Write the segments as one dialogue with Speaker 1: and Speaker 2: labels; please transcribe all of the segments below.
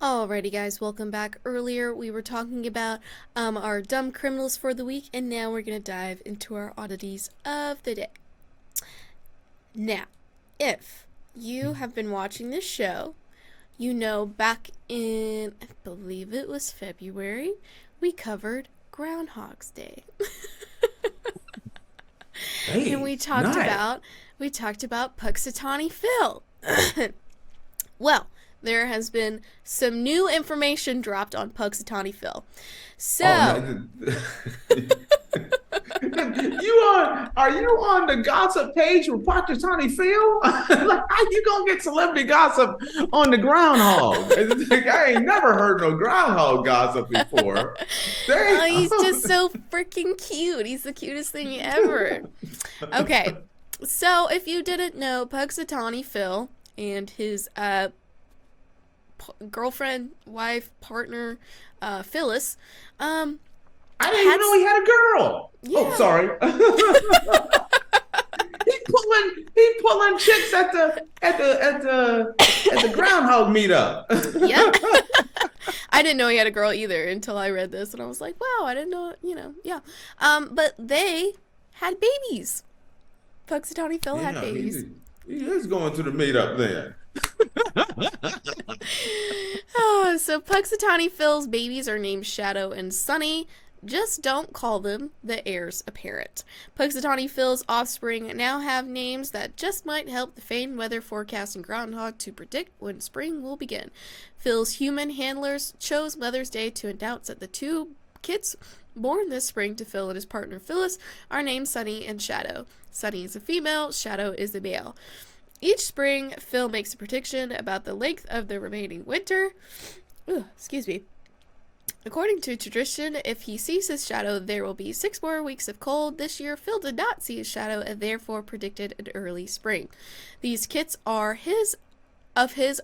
Speaker 1: Alrighty guys, welcome back. Earlier we were talking about our dumb criminals for the week, and now we're going to dive into our oddities of the day. Now, if you have been watching this show, you know back in, I believe it was February, we covered Groundhog's Day.
Speaker 2: Hey,
Speaker 1: And
Speaker 2: nice.
Speaker 1: we talked about Punxsutawney Phil. Well, there has been some new information dropped on Punxsutawney Phil.
Speaker 2: Oh
Speaker 1: So,
Speaker 2: no. Are you on the gossip page with Punxsutawney Phil? Like, how you gonna get celebrity gossip on the groundhog? Like, I ain't never heard no groundhog gossip before. They,
Speaker 1: he's just so freaking cute. He's the cutest thing ever. Okay, so if you didn't know, Punxsutawney Phil and his girlfriend, wife, partner, Phyllis,
Speaker 2: I didn't even
Speaker 1: had
Speaker 2: know he had a girl. Oh,
Speaker 1: yeah,
Speaker 2: sorry. He pulling chicks at the groundhog meetup.
Speaker 1: yeah. I didn't know he had a girl either until I read this, and I was like, wow, I didn't know, yeah. But they had babies. Punxsutawney Phil had
Speaker 2: Yeah,
Speaker 1: babies.
Speaker 2: he is going to the meetup then.
Speaker 1: Oh, so Punxsutawney Phil's babies are named Shadow and Sunny. Just don't call them the heirs apparent. Punxsutawney Phil's offspring now have names that just might help the famed weather forecasting groundhog to predict when spring will begin. Phil's human handlers chose Mother's Day to announce that the two kids born this spring to Phil and his partner Phyllis are named Sunny and Shadow. Sunny is a female, Shadow is a male. Each spring, Phil makes a prediction about the length of the remaining winter. Excuse me. According to tradition, if he sees his shadow, there will be 6 more weeks of cold. This year, Phil did not see his shadow and therefore predicted an early spring. These kits of his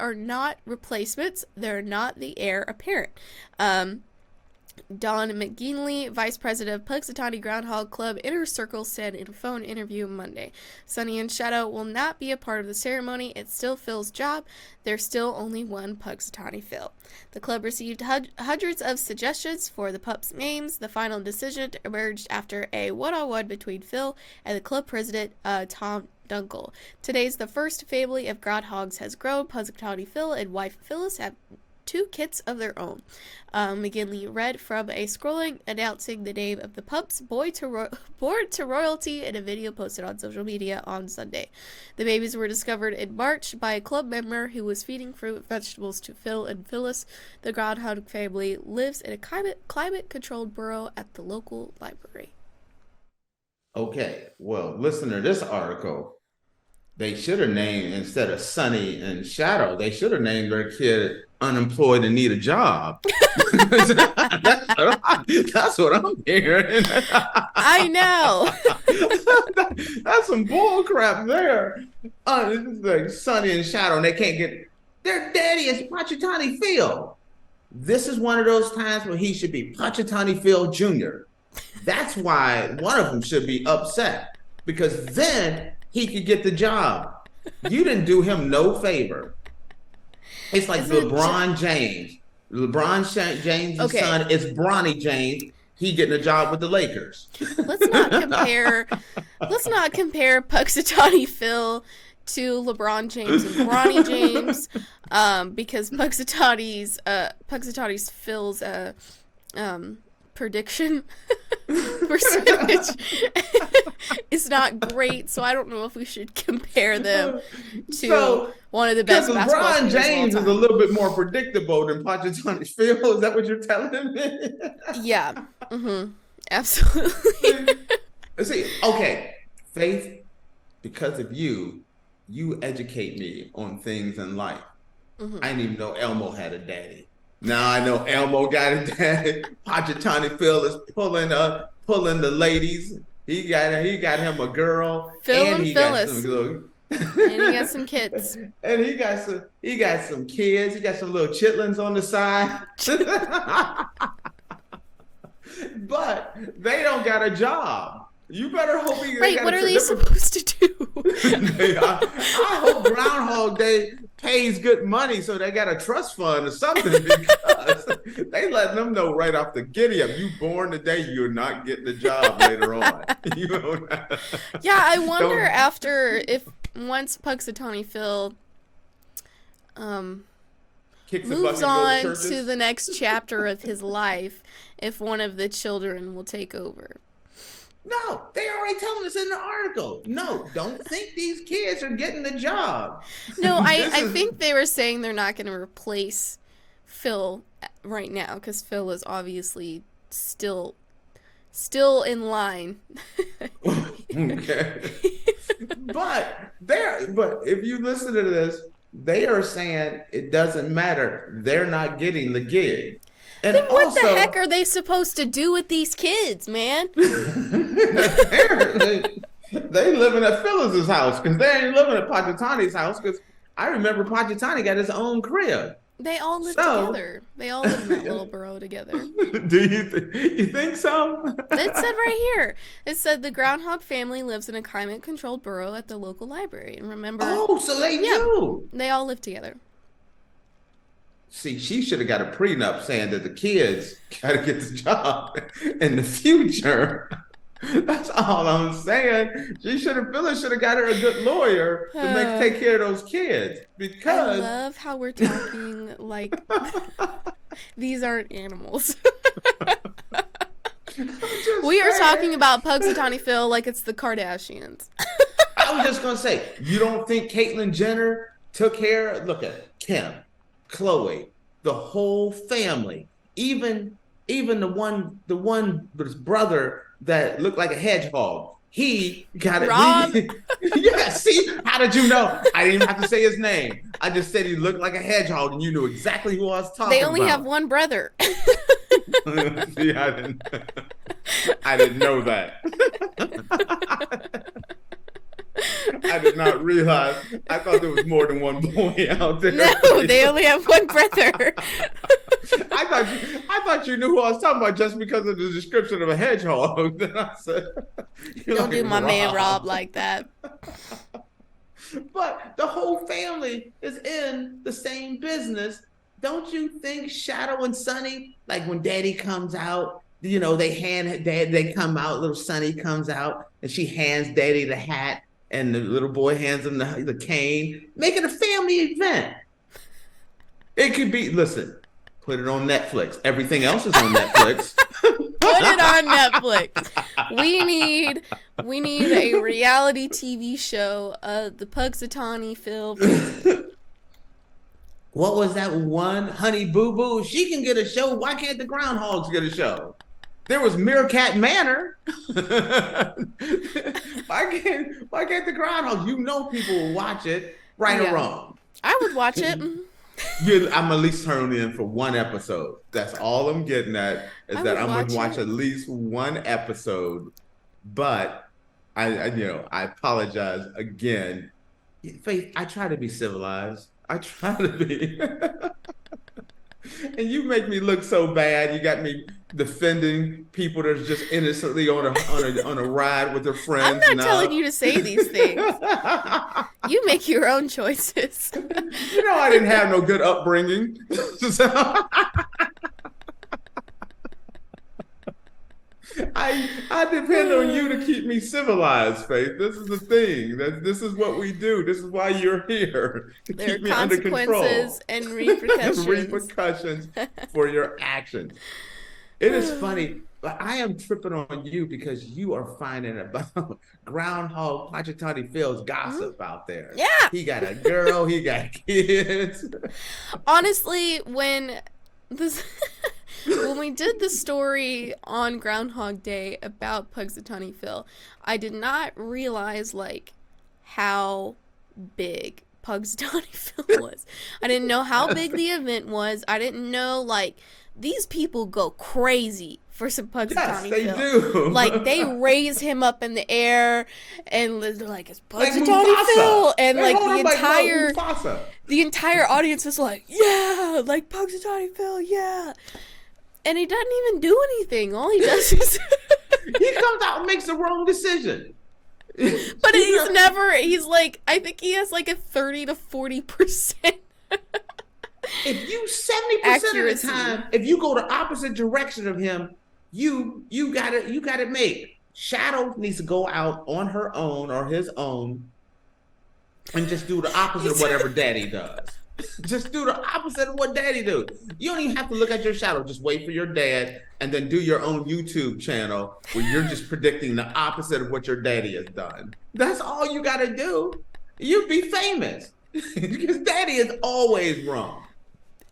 Speaker 1: are not replacements. They're not the heir apparent. Don McGinley, vice president of Punxsutawney Groundhog Club Inner Circle, said in a phone interview Monday, Sunny and Shadow will not be a part of the ceremony. It's still Phil's job. There's still only one Punxsutawney Phil. The club received hundreds of suggestions for the pups' names. The final decision emerged after a one-on-one between Phil and the club president, Tom Dunkel. Today's the first family of groundhogs has grown. Punxsutawney Phil and wife Phyllis have 2 kits of their own. McGinley read from a scrolling announcing the name of the pups born to royalty in a video posted on social media on Sunday. The babies were discovered in March by a club member who was feeding fruit and vegetables to Phil and Phyllis. The groundhog family lives in a climate-controlled burrow at the local library.
Speaker 2: Okay, well, listen to this article. They should have named, instead of Sunny and Shadow, they should have named their kid Unemployed and Need a Job. That's what I'm hearing.
Speaker 1: I know.
Speaker 2: That's some bull crap there. It's like Sunny and Shadow, and they can't get their daddy is Punxsutawney Phil. This is one of those times where he should be Punxsutawney Phil Jr. That's why one of them should be upset, because then he could get the job. You didn't do him no favor. It's like
Speaker 1: Isn't
Speaker 2: LeBron James. James'
Speaker 1: Okay.
Speaker 2: son is Bronny James. He getting a job with the Lakers.
Speaker 1: Let's not compare. Let's not compare Punxsutawney Phil to LeBron James and Bronny James, because Punxsutawney's Phil's prediction percentage is not great, so I don't know if we should compare them to
Speaker 2: So,
Speaker 1: one of the
Speaker 2: because
Speaker 1: best basketball
Speaker 2: LeBron
Speaker 1: players of all
Speaker 2: James is a
Speaker 1: time.
Speaker 2: little bit more predictable than Punxsutawney Phil. Is that what you're telling me?
Speaker 1: Yeah, absolutely.
Speaker 2: See, okay, Faith, because of you, you educate me on things in life. I didn't even know Elmo had a daddy. Now I know Elmo got a daddy. Punxsutawney Phil is pulling the ladies. He got him a girl,
Speaker 1: Phil
Speaker 2: and
Speaker 1: and
Speaker 2: he got
Speaker 1: Phyllis.
Speaker 2: some little,
Speaker 1: And he got some kids.
Speaker 2: and he got some kids. He got some little chitlins on the side. But they don't got a job. You better hope he
Speaker 1: Right, what are they supposed to do?
Speaker 2: I hope Groundhog Day pays good money, so they got a trust fund or something because they letting them know right off the giddy up. You born today, you're not getting a job later on. You know?
Speaker 1: Yeah, I wonder after if once Punxsutawney Phil moves on to the next chapter of his life, if one of the children will take over.
Speaker 2: No, they already telling us in the article. No, don't think these kids are getting the job.
Speaker 1: No, I think they were saying they're not going to replace Phil right now because Phil is obviously still in line.
Speaker 2: Okay. But if you listen to this, they are saying it doesn't matter. They're not getting the gig. And
Speaker 1: then what the heck are they supposed to do with these kids, man?
Speaker 2: Apparently, they living at Phyllis's house because they ain't living at Punxsutawney's house because I remember Punxsutawney got his own crib.
Speaker 1: They all live together. They all live in that little borough together.
Speaker 2: Do you think so?
Speaker 1: It said right here. It said the Groundhog family lives in a climate-controlled borough at the local library. And remember...
Speaker 2: Oh, so they do.
Speaker 1: They all live together.
Speaker 2: See, she should have got a prenup saying that the kids got to get the job in the future. That's all I'm saying. Phyllis should have got her a good lawyer to take care of those kids. Because
Speaker 1: I love how we're talking like these aren't animals. We are talking about Punxsutawney Phil like it's the Kardashians.
Speaker 2: I was just gonna say, you don't think Caitlyn Jenner took care? Look at Kim, Chloe, the whole family, even the one his brother that looked like a hedgehog. He got it.
Speaker 1: Rob.
Speaker 2: Yeah, see, how did you know? I didn't even have to say his name. I just said he looked like a hedgehog, and you knew exactly who I was talking about.
Speaker 1: They only have one brother.
Speaker 2: See, I didn't know that. I did not realize. I thought there was more than one boy out there.
Speaker 1: No, they only have one brother.
Speaker 2: I thought you knew who I was talking about just because of the description of a hedgehog. Then I said,
Speaker 1: "Don't do my man Rob like that."
Speaker 2: But the whole family is in the same business. Don't you think Shadow and Sonny, like when Daddy comes out, you know, they come out, little Sonny comes out, and she hands Daddy the hat, and the little boy hands him the cane, make it a family event. It could be, listen, put it on Netflix. Everything else is on Netflix.
Speaker 1: Put it on Netflix. We need a reality TV show, the Punxsutawney Phil.
Speaker 2: What was that one? Honey Boo Boo. She can get a show. Why can't the Groundhogs get a show? There was Meerkat Manor. Why can't the Groundhogs? You know people will watch it, right or wrong.
Speaker 1: I would watch it.
Speaker 2: I'm at least turning in for one episode. That's all I'm getting at is that I'm going to watch at least one episode. But I apologize again. Faith, I try to be civilized. I try to be. And you make me look so bad. You got me defending people that's just innocently on a ride with their friends.
Speaker 1: I'm not telling you to say these things. You make your own choices.
Speaker 2: You know I didn't have no good upbringing. I depend on you to keep me civilized, Faith. This is the thing. This is what we do. This is why you're here. To keep me under control.
Speaker 1: There are consequences and repercussions.
Speaker 2: Repercussions for your actions. It is funny, but I am tripping on you because you are finding about Groundhog Punxsutawney Phil's gossip out there.
Speaker 1: Yeah.
Speaker 2: He got a girl. He got kids.
Speaker 1: Honestly, when we did the story on Groundhog Day about Punxsutawney Phil, I did not realize how big Punxsutawney Phil was. I didn't know how big the event was. I didn't know these people go crazy for some Punxsutawney Phil.
Speaker 2: Yes, they do.
Speaker 1: They raise him up in the air and they're like, it's Punxsutawney Phil, and the entire audience was like, yeah, like Punxsutawney Phil, yeah. And he doesn't even do anything. All he does is
Speaker 2: he comes out and makes the wrong decision.
Speaker 1: But he's like, I think he has like a 30 to 40%.
Speaker 2: If you 70% of the time, if you go the opposite direction of him, you got it made. Shadow needs to go out on her own or his own and just do the opposite of whatever daddy does. Just do the opposite of what daddy do. You don't even have to look at your shadow. Just wait for your dad and then do your own YouTube channel where you're just predicting the opposite of what your daddy has done. That's all you got to do. You'd be famous because daddy is always wrong.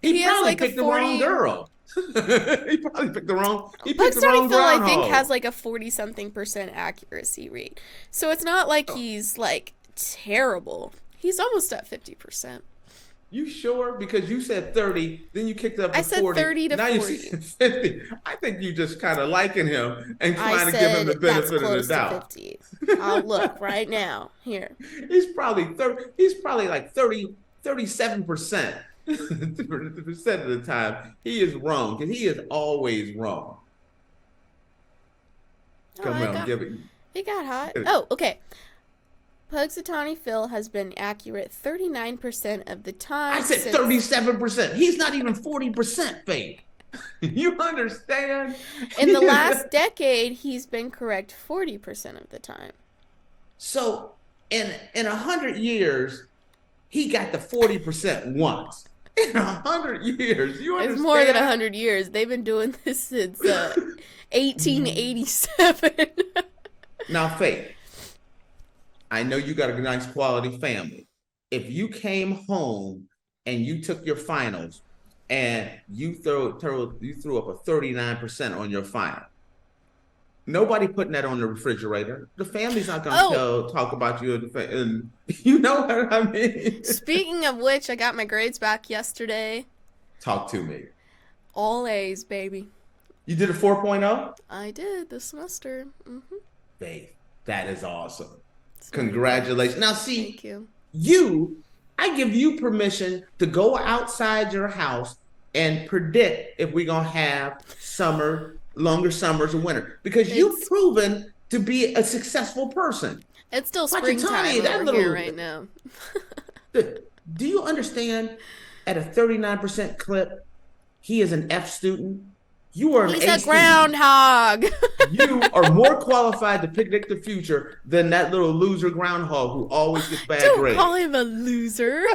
Speaker 2: He probably like picked the wrong girl. He probably picked the wrong. He picked the wrong groundhog.
Speaker 1: I think has like a 40-something% accuracy rate. So it's not like he's like terrible. He's almost at 50%.
Speaker 2: You sure? Because you said 30, then you kicked up to 40.
Speaker 1: I said 30 to 40.
Speaker 2: Now you said 50. I think you just kind of liking him and trying to give him the benefit of the doubt.
Speaker 1: To 50. I'll look right now. Here.
Speaker 2: He's probably like 37%. Percent of the time he is wrong because he is always wrong. Come on, give it.
Speaker 1: He got hot. Oh, okay. Punxsutawney Phil has been accurate 39% of the time.
Speaker 2: I said 37%. He's not even 40% fake. You understand?
Speaker 1: In the last decade, he's been correct 40% of the time.
Speaker 2: So in 100 years, he got the 40% once. In 100 years, you understand?
Speaker 1: It's more than 100 years. They've been doing this since 1887.
Speaker 2: Now, Faith, I know you got a nice quality family. If you came home and you took your finals and you threw up a 39% on your final, nobody putting that on the refrigerator. The family's not going to talk about you. And you know what I mean?
Speaker 1: Speaking of which, I got my grades back yesterday.
Speaker 2: Talk to me.
Speaker 1: All A's, baby.
Speaker 2: You did a 4.0?
Speaker 1: I did this semester. Mm-hmm.
Speaker 2: Faith, that is awesome. Congratulations. Now, see,
Speaker 1: thank you.
Speaker 2: I give you permission to go outside your house and predict if we're going to have longer summers or winter, because you've proven to be a successful person.
Speaker 1: It's still springtime over here right now.
Speaker 2: Do you understand? At a 39% clip, he is an F student. You are an
Speaker 1: He's
Speaker 2: A
Speaker 1: a groundhog.
Speaker 2: You are more qualified to predict the future than that little loser groundhog who always gets bad grades.
Speaker 1: Don't call him a loser.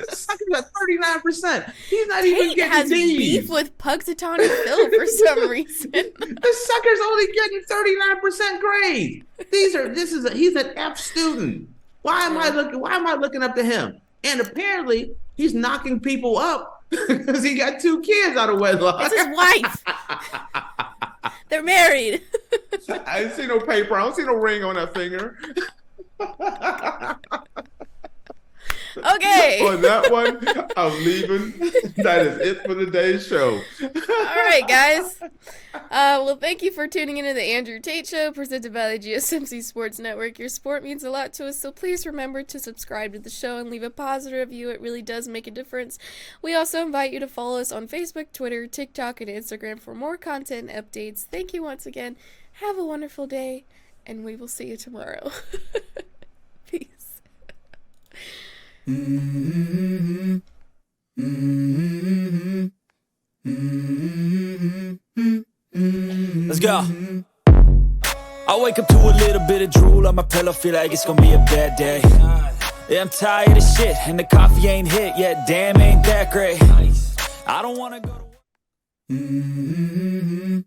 Speaker 2: Sucker's at 39%. He's not even getting
Speaker 1: has
Speaker 2: D's.
Speaker 1: Beef with Punxsutawney Phil for some reason.
Speaker 2: The sucker's only getting 39% grade. He's an F student. Why am I looking up to him? And apparently he's knocking people up because he got 2 kids out of wedlock.
Speaker 1: It's his wife. They're married.
Speaker 2: I didn't see no paper. I don't see no ring on that finger.
Speaker 1: Okay.
Speaker 2: On that one, I'm leaving. That is it for today's show.
Speaker 1: All right, guys. Well, thank you for tuning into the Andrew Tate Show, presented by the GSMC Sports Network. Your support means a lot to us, so please remember to subscribe to the show and leave a positive review. It really does make a difference. We also invite you to follow us on Facebook, Twitter, TikTok, and Instagram for more content and updates. Thank you once again. Have a wonderful day, and we will see you tomorrow. Peace.
Speaker 3: Mm-hmm. Mm-hmm. Mm-hmm. Let's go. I wake up to a little bit of drool on my pillow, feel like it's gonna be a bad day. Yeah, I'm tired of shit, and the coffee ain't hit yet. Damn, ain't that great. I don't wanna go to work. Mm-hmm.